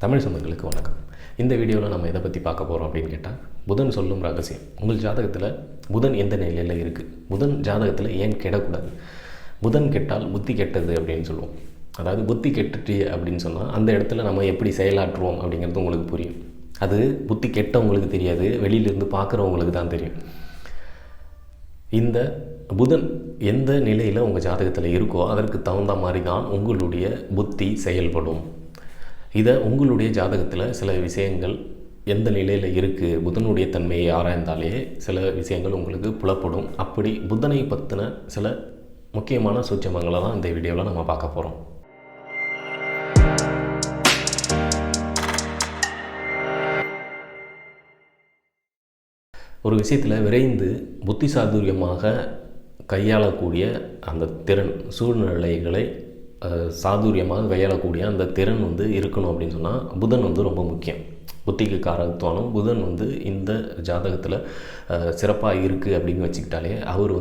தமிழ் சொந்தங்களுக்கு வணக்கம். இந்த வீடியோவில் நம்ம எதை பற்றி பார்க்க போகிறோம் அப்படின்னு கேட்டால், புதன் சொல்லும் ரகசியம். உங்கள் ஜாதகத்தில் புதன் எந்த நிலையில் இருக்குது, புதன் ஜாதகத்தில் ஏன் கெடக்கூடாது, புதன் கெட்டால் புத்தி கெட்டது அப்படின்னு சொல்லுவோம். அதாவது புத்தி கெட்டுட்டு அப்படின்னு சொன்னால் அந்த இடத்துல நம்ம எப்படி செயலாற்றுவோம் அப்படிங்கிறது உங்களுக்கு புரியும். அது புத்தி கெட்டவங்களுக்கு தெரியாது, வெளியிலேருந்து பார்க்குறவங்களுக்கு தான் தெரியும். இந்த புதன் எந்த நிலையில் உங்கள் ஜாதகத்தில் இருக்கோ அதற்கு தகுந்த மாதிரி தான் உங்களுடைய புத்தி செயல்படும். இதை உங்களுடைய ஜாதகத்தில் சில விஷயங்கள் எந்த நிலையில் இருக்குது, புதனுடைய தன்மையை ஆராய்ந்தாலே சில விஷயங்கள் உங்களுக்கு புலப்படும். அப்படி புதனை பற்றின சில முக்கியமான சூட்சமங்களை தான் இந்த வீடியோவில் நம்ம பார்க்க போகிறோம். ஒரு விஷயத்தில் விரைந்து புத்தி சாதுரியமாக கையாளக்கூடிய அந்த திறன், சூழ்நிலைகளை சாதுரியமாக கையாளக்கூடிய அந்த திறன் இருக்கணும் அப்படின்னு சொன்னால் புதன் ரொம்ப முக்கியம். புத்திக்கு காரகத்துவம் புதன் இந்த ஜாதகத்தில் சிறப்பாக இருக்குது அப்படின்னு வச்சுக்கிட்டாலே அவர்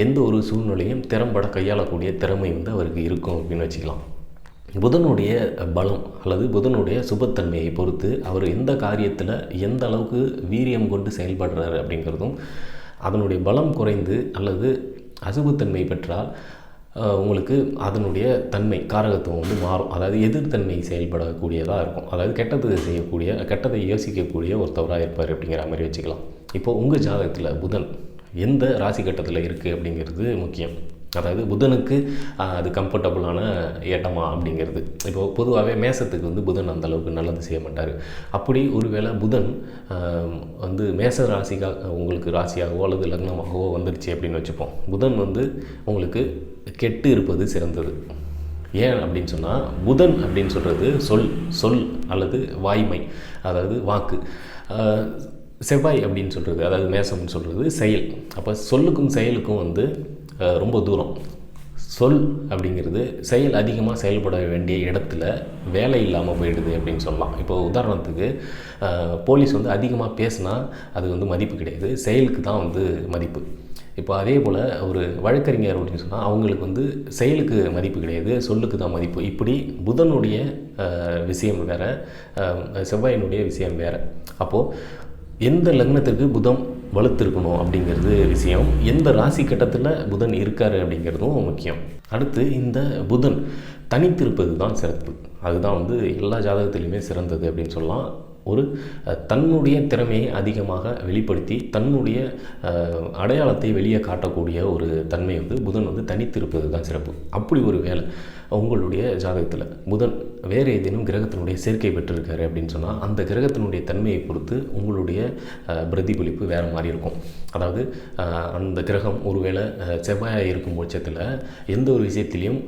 எந்த ஒரு சூழ்நிலையும் திறம்பட கையாளக்கூடிய திறமை அவருக்கு இருக்கும் அப்படின்னு வச்சுக்கலாம். புதனுடைய பலம் அல்லது புதனுடைய சுபத்தன்மையை பொறுத்து அவர் எந்த காரியத்தில் எந்த அளவுக்கு வீரியம் கொண்டு செயல்படுறாரு அப்படிங்கிறதும், அதனுடைய பலம் குறைந்து அல்லது அசுபத்தன்மை பெற்றால் உங்களுக்கு அதனுடைய தன்மை காரகத்துவம் மாறும். அதாவது எதிர்த்தன்மை செயல்படக்கூடியதாக இருக்கும். அதாவது கெட்டதை யோசிக்கக்கூடிய ஒருத்தவராக இருப்பார் அப்படிங்கிற மாதிரி வச்சுக்கலாம். இப்போது உங்கள் ஜாதகத்தில் புதன் எந்த ராசி கட்டத்தில் இருக்குது அப்படிங்கிறது முக்கியம். அதாவது புதனுக்கு அது கம்ஃபர்டபுளான இடமா அப்படிங்கிறது. இப்போது பொதுவாகவே மேசத்துக்கு புதன் அந்தளவுக்கு நல்லது செய்ய மாட்டார். அப்படி ஒருவேளை புதன் மேச ராசிக்காக உங்களுக்கு ராசியாகவோ அல்லது லக்னமாகவோ வந்துடுச்சு அப்படின்னு வச்சுப்போம். புதன் உங்களுக்கு கெட்டு இருப்பது சிறந்தது. ஏன் அப்படின்னு சொன்னால், புதன் அப்படின்னு சொல்கிறது சொல் அல்லது வாய்மை, அதாவது வாக்கு. செவ்வாய் அப்படின்னு சொல்கிறது, அதாவது மேசம்னு சொல்கிறது செயல். அப்போ சொல்லுக்கும் செயலுக்கும் ரொம்ப தூரம். சொல் அப்படிங்கிறது செயல் அதிகமாக செயல்பட வேண்டிய இடத்துல வேலை இல்லாமல் போயிடுது அப்படின்னு சொல்லலாம். இப்போது உதாரணத்துக்கு போலீஸ் அதிகமாக பேசினா அது மதிப்பு கிடையாது, செயலுக்கு தான் மதிப்பு. இப்போ அதே போல் ஒரு வழக்கறிஞர் அப்படின்னு சொன்னால் அவங்களுக்கு செயலுக்கு மதிப்பு கிடையாது, சொல்லுக்கு தான் மதிப்பு. இப்படி புதனுடைய விஷயம் வேறு, செவ்வாயினுடைய விஷயம் வேறு. அப்போது எந்த லக்னத்திற்கு புதன் வலுத்திருக்கணும் அப்படிங்கிறது விஷயம், எந்த ராசி கட்டத்தில் புதன் இருக்கார் அப்படிங்கிறதும் முக்கியம். அடுத்து இந்த புதன் தனித்திருப்பது தான் சிறப்பு. அதுதான் எல்லா ஜாதகத்திலையுமே சிறந்தது அப்படின்னு சொல்லலாம். ஒரு தன்னுடைய திறமையை அதிகமாக வெளிப்படுத்தி தன்னுடைய அடையாளத்தை வெளியே காட்டக்கூடிய ஒரு தன்மை புதன் தனித்திருப்பது தான் சிறப்பு. அப்படி ஒரு வேலை உங்களுடைய ஜாதகத்தில் புதன் வேறு ஏதேனும் கிரகத்தினுடைய சேர்க்கை பெற்றிருக்காரு அப்படின்னு சொன்னால் அந்த கிரகத்தினுடைய தன்மையை பொறுத்து உங்களுடைய பிரதிபலிப்பு வேறு மாதிரி இருக்கும். அதாவது அந்த கிரகம் ஒருவேளை செவ்வாயாக இருக்கும் பட்சத்தில் எந்த ஒரு விஷயத்திலையும்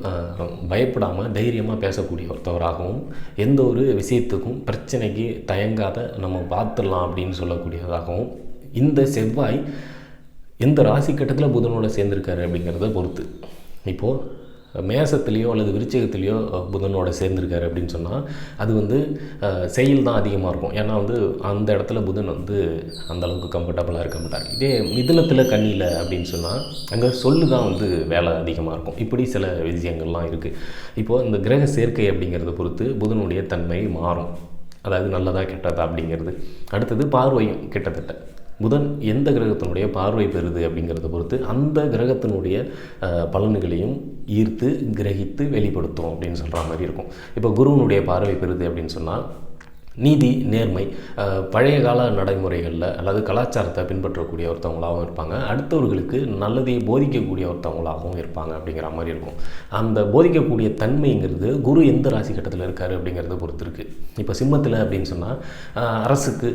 பயப்படாமல் தைரியமாக பேசக்கூடிய ஒருத்தவராகவும், எந்த ஒரு விஷயத்துக்கும் பிரச்சனைக்கு தயங்காத நம்ம பார்த்துடலாம் அப்படின்னு சொல்லக்கூடியதாகவும், இந்த செவ்வாய் எந்த ராசி கட்டத்தில் புதனோட சேர்ந்திருக்காரு அப்படிங்கிறத பொறுத்து. இப்போது மேசத்துலேயோ அல்லது விருச்சிகத்துலேயோ புதனோட சேர்ந்திருக்காரு அப்படின்னு சொன்னால் அது செயல் தான் அதிகமாக இருக்கும். ஏன்னா அந்த இடத்துல புதன் அந்தளவுக்கு கம்ஃபர்டபுளாக இருக்க மாட்டார். இதே மிதுனத்தில் கன்னியில் அப்படின்னு சொன்னால் அங்கே சொல்லு தான் வேலை அதிகமாக இருக்கும். இப்படி சில விஷயங்கள்லாம் இருக்குது. இப்போது இந்த கிரக சேர்க்கை அப்படிங்கிறத பொறுத்து புதனுடைய தன்மை மாறும். அதாவது நல்லதா கெட்டதா அப்படிங்கிறது. அடுத்தது பார்வையும் கிட்டத்தட்ட புதன் எந்த கிரகத்தினுடைய பார்வை பெறுது அப்படிங்கிறத பொறுத்து அந்த கிரகத்தினுடைய பலன்களையும் ஈர்த்து கிரகித்து வெளிப்படுத்தும் அப்படின்னு சொல்கிற மாதிரி இருக்கும். இப்போ குருவனுடைய பார்வை பெறுது அப்படின்னு சொன்னால் நீதி, நேர்மை, பழைய கால நடைமுறைகளில் அல்லது கலாச்சாரத்தை பின்பற்றக்கூடிய ஒருத்தவங்களாகவும் இருப்பாங்க. அடுத்தவர்களுக்கு நல்லதையை போதிக்கக்கூடிய ஒருத்தவங்களாகவும் இருப்பாங்க அப்படிங்கிற மாதிரி இருக்கும். அந்த போதிக்கக்கூடிய தன்மைங்கிறது குரு எந்த ராசி கட்டத்தில் இருக்கார் அப்படிங்கிறத பொறுத்து இருக்குது. இப்போ சிம்மத்தில் அப்படின்னு சொன்னால் அரசுக்கு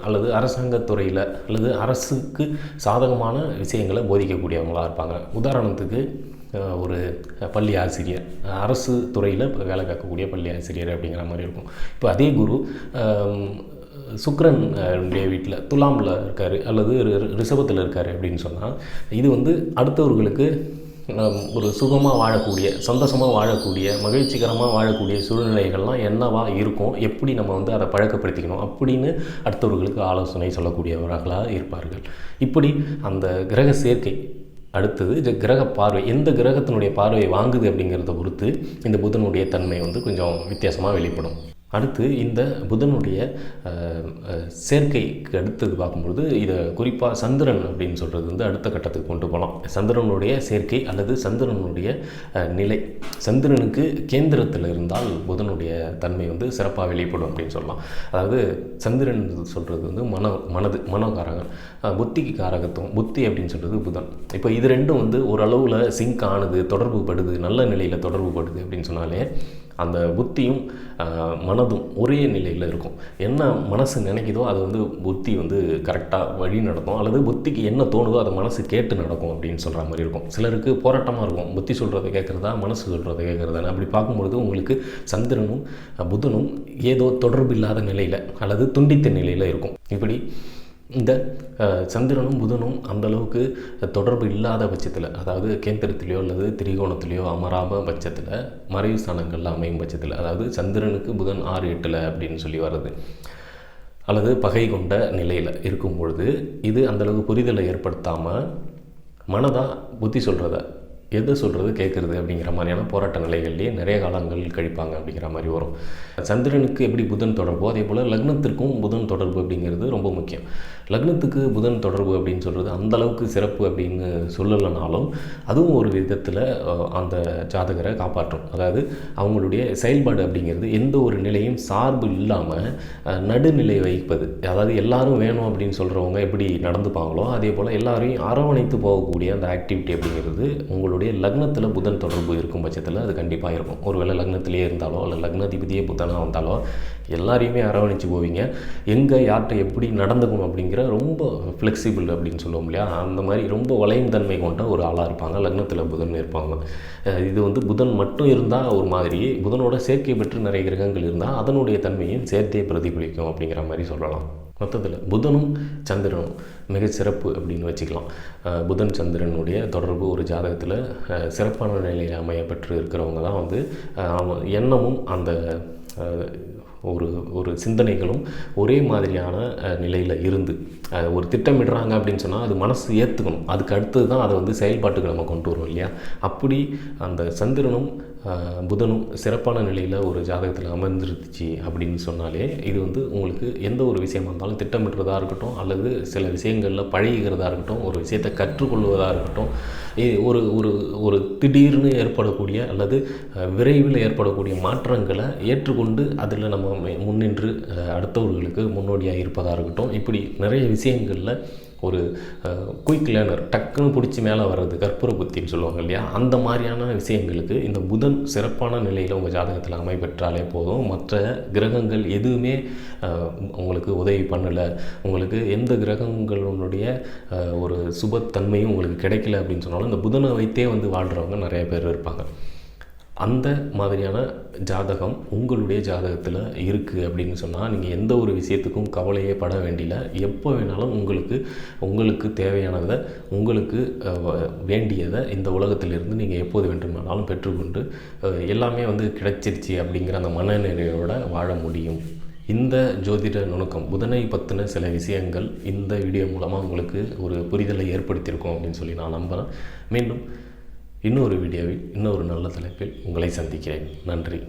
அல்லது அரசாங்கத்துறையில் அல்லது அரசுக்கு சாதகமான விஷயங்களை போதிக்கக்கூடியவங்களாக இருப்பாங்க. உதாரணத்துக்கு ஒரு பள்ளி ஆசிரியர், அரசு துறையில் வேலை பார்க்கக்கூடிய பள்ளி ஆசிரியர் அப்படிங்கிற மாதிரி இருக்கும். இப்போ அதே குரு சுக்கிரன் வீட்டில் துலாமில் இருக்கார் அல்லது ரிஷபத்தில் இருக்கார் அப்படின்னு சொன்னால் இது அடுத்தவர்களுக்கு ஒரு சுகமாக வாழக்கூடிய, சந்தோஷமாக வாழக்கூடிய, மகிழ்ச்சிகரமாக வாழக்கூடிய சூழ்நிலைகள்லாம் என்னவா இருக்கும், எப்படி நம்ம அதை பழக்கப்படுத்திக்கணும் அப்படின்னு அடுத்தவர்களுக்கு ஆலோசனை சொல்லக்கூடியவர்களாக இருப்பார்கள். இப்படி அந்த கிரக சேர்க்கை அடுத்தது கிரக பார்வை, எந்த கிரகத்தினுடைய பார்வையை வாங்குது அப்படிங்கிறத பொறுத்து இந்த புதனுடைய தன்மை கொஞ்சம் வித்தியாசமாக வெளிப்படும். அடுத்து இந்த புதனுடைய சேர்க்கைக்கு அடுத்தது பார்க்கும்பொழுது இதை குறிப்பாக சந்திரன் அப்படின்னு சொல்கிறது வந்து அடுத்த கட்டத்துக்கு கொண்டு போகலாம். சந்திரனுடைய சேர்க்கை அல்லது சந்திரனுடைய நிலை. சந்திரனுக்கு கேந்திரத்தில் இருந்தால் புதனுடைய தன்மை வந்து சிறப்பாக வெளிப்படும் அப்படின்னு சொல்லலாம். அதாவது சந்திரன் சொல்கிறது வந்து மனோகாரகன், புத்திக்கு காரகத்துவம். புத்தி அப்படின்னு சொல்கிறது புதன். இப்போ இது ரெண்டும் வந்து ஓரளவில் சிங்க் ஆனது, தொடர்பு படுது, நல்ல நிலையில் தொடர்பு படுது அப்படின்னு சொன்னாலே அந்த புத்தியும் மனதும் ஒரே நிலையில் இருக்கும். என்ன மனசு நினைக்குதோ அது வந்து புத்தி வந்து கரெக்டாக வழி நடக்கும், அல்லது புத்திக்கு என்ன தோணுதோ அதை மனசு கேட்டு நடக்கும் அப்படின்னு சொல்கிற மாதிரி இருக்கும். சிலருக்கு போராட்டமாக இருக்கும், புத்தி சொல்கிறத கேட்குறதா மனசு சொல்கிறத கேட்குறதான்னு. அப்படி பார்க்கும்பொழுது உங்களுக்கு சந்திரனும் புதனும் ஏதோ தொடர்பு இல்லாத நிலையில் அல்லது துண்டித்த நிலையில் இருக்கும். இப்படி இந்த சந்திரனும் புதனும் அந்தளவுக்கு தொடர்பு இல்லாத பட்சத்தில், அதாவது கேந்திரத்திலையோ அல்லது திரிகோணத்திலையோ அமராம பட்சத்தில், மறைவு ஸ்தானங்களில் அமையும் பட்சத்தில், அதாவது சந்திரனுக்கு புதன் 6-8 அப்படின்னு சொல்லி வர்றது, அல்லது பகை கொண்ட நிலையில் இருக்கும் பொழுது இது அந்தளவுக்கு புரிதலை ஏற்படுத்தாமல் மனதாக புத்தி சொல்கிறத எதை சொல்கிறது கேட்குறது அப்படிங்கிற மாதிரியான போராட்ட நிலைகள்லேயே நிறைய காலங்கள் கழிப்பாங்க அப்படிங்கிற மாதிரி வரும். சந்திரனுக்கு எப்படி புதன் தொடர்போ அதே போல் லக்னத்திற்கும் புதன் தொடர்பு அப்படிங்கிறது ரொம்ப முக்கியம். லக்னத்துக்கு புதன் தொடர்பு அப்படின்னு சொல்கிறது அந்தளவுக்கு சிறப்பு அப்படின்னு சொல்லலைனாலும் அதுவும் ஒரு விதத்தில் அந்த ஜாதகரை காப்பாற்றும். அதாவது அவங்களுடைய செயல்பாடு அப்படிங்கிறது எந்த ஒரு நிலையும் சார்பு இல்லாமல் நடுநிலை வைப்பது. அதாவது எல்லாரும் வேணும் அப்படின்னு சொல்கிறவங்க எப்படி நடந்துப்பாங்களோ அதே போல் எல்லாரையும் அரவணைத்து போகக்கூடிய அந்த ஆக்டிவிட்டி அப்படிங்கிறது உங்களுடைய லக்னத்தில் புதன் தொடர்பு இருக்கும் பட்சத்தில் அது கண்டிப்பாக இருக்கும். ஒருவேளை லக்னத்திலே இருந்தாலோ அல்ல லக்னாதிபதியே புதனாக வந்தாலோ எல்லாரையுமே அரவணைச்சு போவீங்க. எங்கே யார்கிட்ட எப்படி நடந்துக்கணும் அப்படிங்கிற ரொம்ப ஃப்ளெக்சிபிள் அப்படின்னு சொல்லுவோம் இல்லையா, அந்த மாதிரி ரொம்ப வளையும் தன்மை கொண்ட ஒரு ஆளாக இருப்பாங்க. லக்னத்தில் புதன் இருப்பாங்க. இது வந்து புதன் மட்டும் இருந்தால் ஒரு மாதிரி, புதனோட சேர்க்கை பெற்று நிறைய கிரகங்கள் இருந்தால் அதனுடைய தன்மையும் சேர்த்தே பிரதிபலிக்கும் அப்படிங்கிற மாதிரி சொல்லலாம். மொத்தத்தில் புதனும் சந்திரனும் மிகச்சிறப்பு அப்படின்னு வச்சுக்கலாம். புதன் சந்திரனுடைய தொடர்பு ஒரு ஜாதகத்தில் சிறப்பான நிலையில் அமைய பெற்று இருக்கிறவங்க தான் வந்து எண்ணமும் அந்த ஒரு சிந்தனைகளும் ஒரே மாதிரியான நிலையில் இருந்து ஒரு திட்டமிடுறாங்க அப்படின்னு சொன்னால் அது மனசு ஏற்றுக்கணும். அதுக்கு அடுத்தது தான் அதை வந்து செயல்பாட்டுக்கு நம்ம கொண்டு வரோம் இல்லையா. அப்படி அந்த சந்திரனும் புதனும் சிறப்பான நிலையில் ஒரு ஜாதகத்தில் அமர்ந்துருச்சு அப்படின்னு சொன்னாலே இது வந்து உங்களுக்கு எந்த ஒரு விஷயமா இருந்தாலும் திட்டமிடுறதா இருக்கட்டும், அல்லது சில விஷயங்களில் பழகிறதா இருக்கட்டும், ஒரு விஷயத்தை கற்றுக்கொள்வதாக இருக்கட்டும், ஒரு ஒரு ஒரு திடீர்னு ஏற்படக்கூடிய அல்லது விரைவில் ஏற்படக்கூடிய மாற்றங்களை ஏற்றுக்கொண்டு அதில் நம்ம முன்னின்று அடுத்தவர்களுக்கு முன்னோடியாக இருப்பதாக இருக்கட்டும், இப்படி நிறைய விஷயங்களில் ஒரு குயிக் லேர்னர், டக்குன்னு பிடிச்சி மேலே வர்றது, கற்பூர புத்தின்னு சொல்லுவாங்க இல்லையா, அந்த மாதிரியான விஷயங்களுக்கு இந்த புதன் சிறப்பான நிலையில் உங்கள் ஜாதகத்தில் அமைப்பெற்றாலே போதும். மற்ற கிரகங்கள் எதுவுமே உங்களுக்கு உதவி பண்ணலை, உங்களுக்கு எந்த கிரகங்களுடைய ஒரு சுபத்தன்மையும் உங்களுக்கு கிடைக்கல அப்படின்னு சொன்னாலும் இந்த புதனை வைத்தே வந்து வாழ்கிறவங்க நிறைய பேர் இருப்பாங்க. அந்த மாதிரியான ஜாதகம் உங்களுடைய ஜாதகத்தில் இருக்குது அப்படின்னு சொன்னால் நீங்கள் எந்த ஒரு விஷயத்துக்கும் கவலையே பட வேண்டியில்ல. எப்போ வேணாலும் உங்களுக்கு தேவையானதை, உங்களுக்கு வேண்டியதை இந்த உலகத்திலிருந்து நீங்கள் எப்போது வேண்டுமானாலும் பெற்றுக்கொண்டு எல்லாமே வந்து கிடைச்சிருச்சு அப்படிங்கிற அந்த மனநிலையோடு வாழ முடியும். இந்த ஜோதிட நுணுக்கம், புதனை பற்றின சில விஷயங்கள் இந்த வீடியோ மூலமாக உங்களுக்கு ஒரு புரிதலை ஏற்படுத்தியிருக்கோம் அப்படின்னு சொல்லி நான் நம்புகிறேன். மீண்டும் இன்னொரு வீடியோவில் இன்னொரு நல்ல தலைப்பில் உங்களை சந்திக்கிறேன். நன்றி.